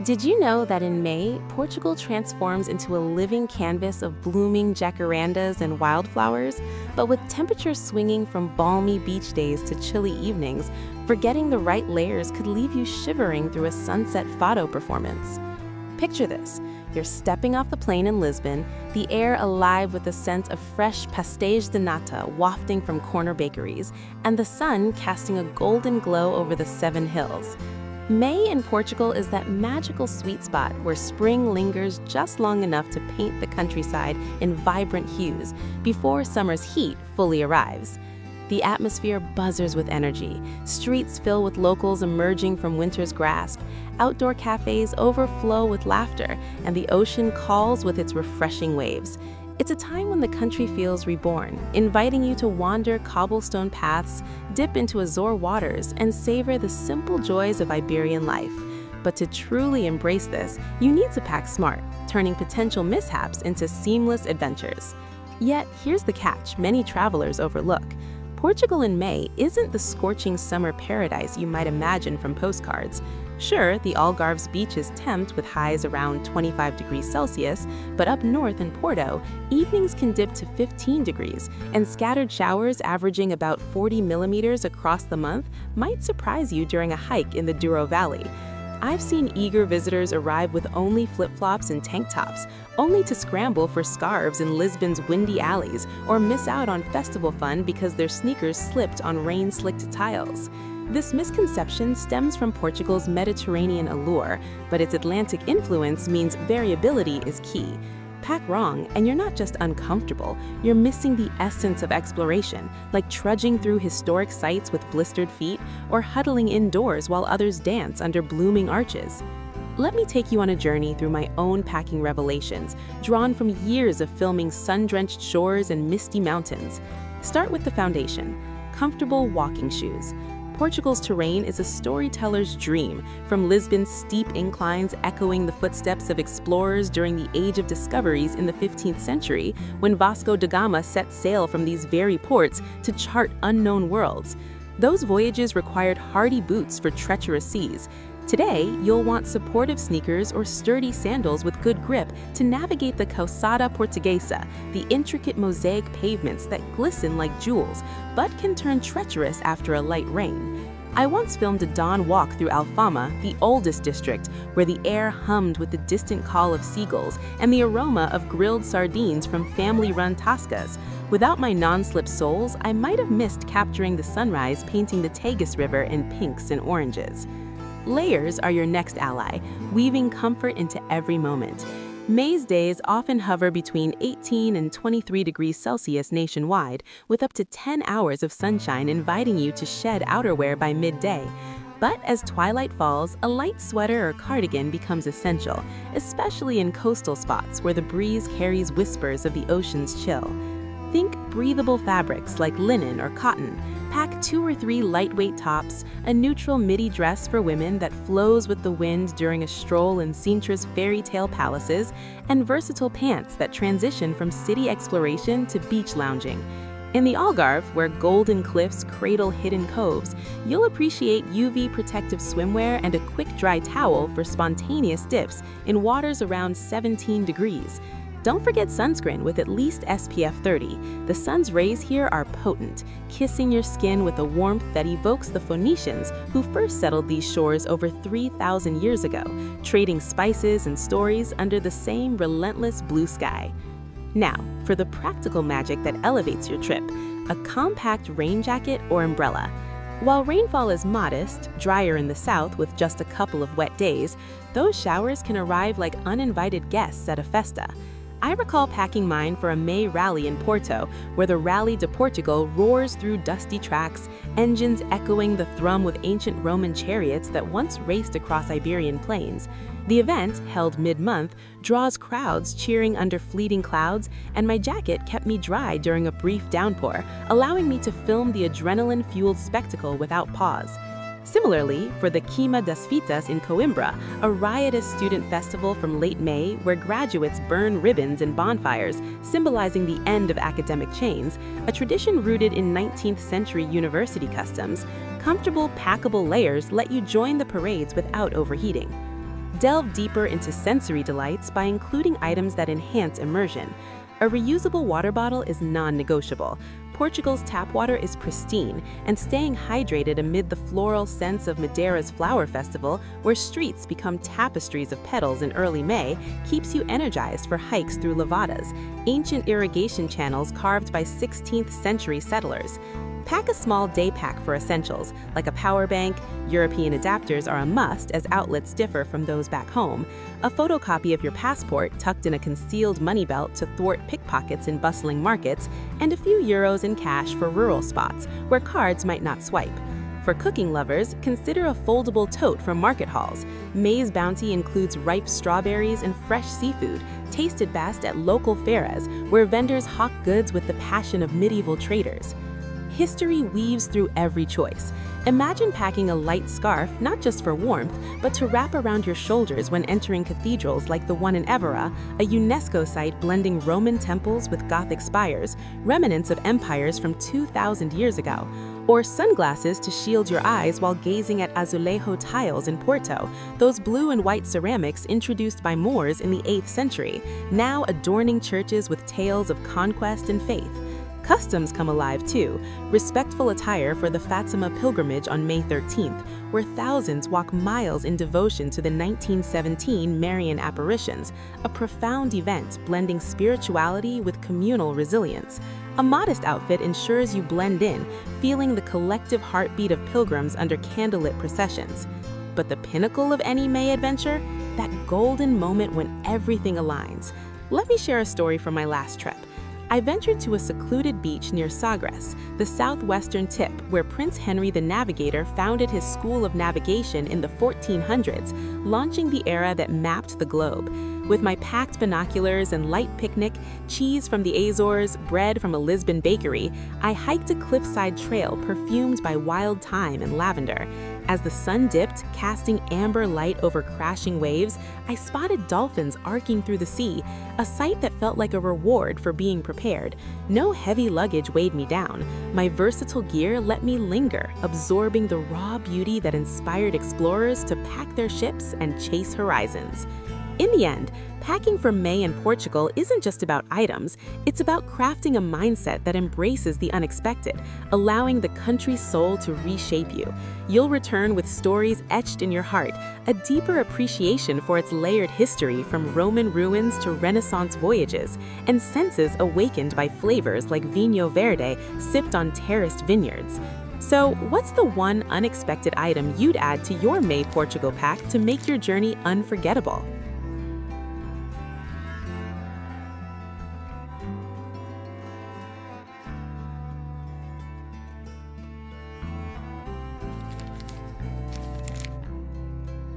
Did you know that in May, Portugal transforms into a living canvas of blooming jacarandas and wildflowers? But with temperatures swinging from balmy beach days to chilly evenings, forgetting the right layers could leave you shivering through a sunset fado performance. Picture this. You're stepping off the plane in Lisbon, the air alive with the scent of fresh pastéis de nata wafting from corner bakeries, and the sun casting a golden glow over the seven hills. May in Portugal is that magical sweet spot where spring lingers just long enough to paint the countryside in vibrant hues before summer's heat fully arrives. The atmosphere buzzes with energy, streets fill with locals emerging from winter's grasp, outdoor cafes overflow with laughter, and the ocean calls with its refreshing waves. It's a time when the country feels reborn, inviting you to wander cobblestone paths, dip into azure waters, and savor the simple joys of Iberian life. But to truly embrace this, you need to pack smart, turning potential mishaps into seamless adventures. Yet, here's the catch many travelers overlook. Portugal in May isn't the scorching summer paradise you might imagine from postcards. Sure, the Algarve's beaches tempt with highs around 25 degrees Celsius, but up north in Porto, evenings can dip to 15 degrees, and scattered showers averaging about 40 millimeters across the month might surprise you during a hike in the Douro Valley. I've seen eager visitors arrive with only flip-flops and tank tops, only to scramble for scarves in Lisbon's windy alleys or miss out on festival fun because their sneakers slipped on rain-slicked tiles. This misconception stems from Portugal's Mediterranean allure, but its Atlantic influence means variability is key. Pack wrong, and you're not just uncomfortable, you're missing the essence of exploration, like trudging through historic sites with blistered feet or huddling indoors while others dance under blooming arches. Let me take you on a journey through my own packing revelations, drawn from years of filming sun-drenched shores and misty mountains. Start with the foundation: comfortable walking shoes. Portugal's terrain is a storyteller's dream, from Lisbon's steep inclines echoing the footsteps of explorers during the Age of Discoveries in the 15th century, when Vasco da Gama set sail from these very ports to chart unknown worlds. Those voyages required hardy boots for treacherous seas. Today, you'll want supportive sneakers or sturdy sandals with good grip to navigate the Calçada Portuguesa, the intricate mosaic pavements that glisten like jewels, but can turn treacherous after a light rain. I once filmed a dawn walk through Alfama, the oldest district, where the air hummed with the distant call of seagulls and the aroma of grilled sardines from family-run tascas. Without my non-slip soles, I might have missed capturing the sunrise painting the Tagus River in pinks and oranges. Layers are your next ally, weaving comfort into every moment. May's days often hover between 18 and 23 degrees Celsius nationwide, with up to 10 hours of sunshine inviting you to shed outerwear by midday. But as twilight falls, a light sweater or cardigan becomes essential, especially in coastal spots where the breeze carries whispers of the ocean's chill. Think breathable fabrics like linen or cotton. Pack 2 or 3 lightweight tops, a neutral midi dress for women that flows with the wind during a stroll in Sintra's fairy tale palaces, and versatile pants that transition from city exploration to beach lounging. In the Algarve, where golden cliffs cradle hidden coves, you'll appreciate UV protective swimwear and a quick dry towel for spontaneous dips in waters around 17 degrees. Don't forget sunscreen with at least SPF 30. The sun's rays here are potent, kissing your skin with a warmth that evokes the Phoenicians who first settled these shores over 3,000 years ago, trading spices and stories under the same relentless blue sky. Now, for the practical magic that elevates your trip, a compact rain jacket or umbrella. While rainfall is modest, drier in the south with just a couple of wet days, those showers can arrive like uninvited guests at a festa. I recall packing mine for a May rally in Porto, where the Rally de Portugal roars through dusty tracks, engines echoing the thrum with ancient Roman chariots that once raced across Iberian plains. The event, held mid-month, draws crowds cheering under fleeting clouds, and my jacket kept me dry during a brief downpour, allowing me to film the adrenaline-fueled spectacle without pause. Similarly, for the Queima das Fitas in Coimbra, a riotous student festival from late May where graduates burn ribbons and bonfires, symbolizing the end of academic chains, a tradition rooted in 19th century university customs, comfortable, packable layers let you join the parades without overheating. Delve deeper into sensory delights by including items that enhance immersion. A reusable water bottle is non-negotiable. Portugal's tap water is pristine, and staying hydrated amid the floral scents of Madeira's Flower Festival, where streets become tapestries of petals in early May, keeps you energized for hikes through levadas, ancient irrigation channels carved by 16th century settlers. Pack a small day pack for essentials, like a power bank. European adapters are a must as outlets differ from those back home. A photocopy of your passport tucked in a concealed money belt to thwart pickpockets in bustling markets, and a few euros in cash for rural spots where cards might not swipe. For cooking lovers, consider a foldable tote from market halls. May's bounty includes ripe strawberries and fresh seafood, tasted best at local feiras, where vendors hawk goods with the passion of medieval traders. History weaves through every choice. Imagine packing a light scarf not just for warmth, but to wrap around your shoulders when entering cathedrals like the one in Évora, a UNESCO site blending Roman temples with Gothic spires, remnants of empires from 2,000 years ago. Or sunglasses to shield your eyes while gazing at azulejo tiles in Porto, those blue and white ceramics introduced by Moors in the 8th century, now adorning churches with tales of conquest and faith. Customs come alive too, respectful attire for the Fatima pilgrimage on May 13th, where thousands walk miles in devotion to the 1917 Marian apparitions, a profound event blending spirituality with communal resilience. A modest outfit ensures you blend in, feeling the collective heartbeat of pilgrims under candlelit processions. But the pinnacle of any May adventure? That golden moment when everything aligns. Let me share a story from my last trip. I ventured to a secluded beach near Sagres, the southwestern tip where Prince Henry the Navigator founded his school of navigation in the 1400s, launching the era that mapped the globe. With my packed binoculars and light picnic, cheese from the Azores, bread from a Lisbon bakery, I hiked a cliffside trail perfumed by wild thyme and lavender. As the sun dipped, casting amber light over crashing waves, I spotted dolphins arcing through the sea, a sight that felt like a reward for being prepared. No heavy luggage weighed me down. My versatile gear let me linger, absorbing the raw beauty that inspired explorers to pack their ships and chase horizons. In the end, packing for May in Portugal isn't just about items, it's about crafting a mindset that embraces the unexpected, allowing the country's soul to reshape you. You'll return with stories etched in your heart, a deeper appreciation for its layered history from Roman ruins to Renaissance voyages, and senses awakened by flavors like Vinho Verde sipped on terraced vineyards. So, what's the one unexpected item you'd add to your May Portugal pack to make your journey unforgettable?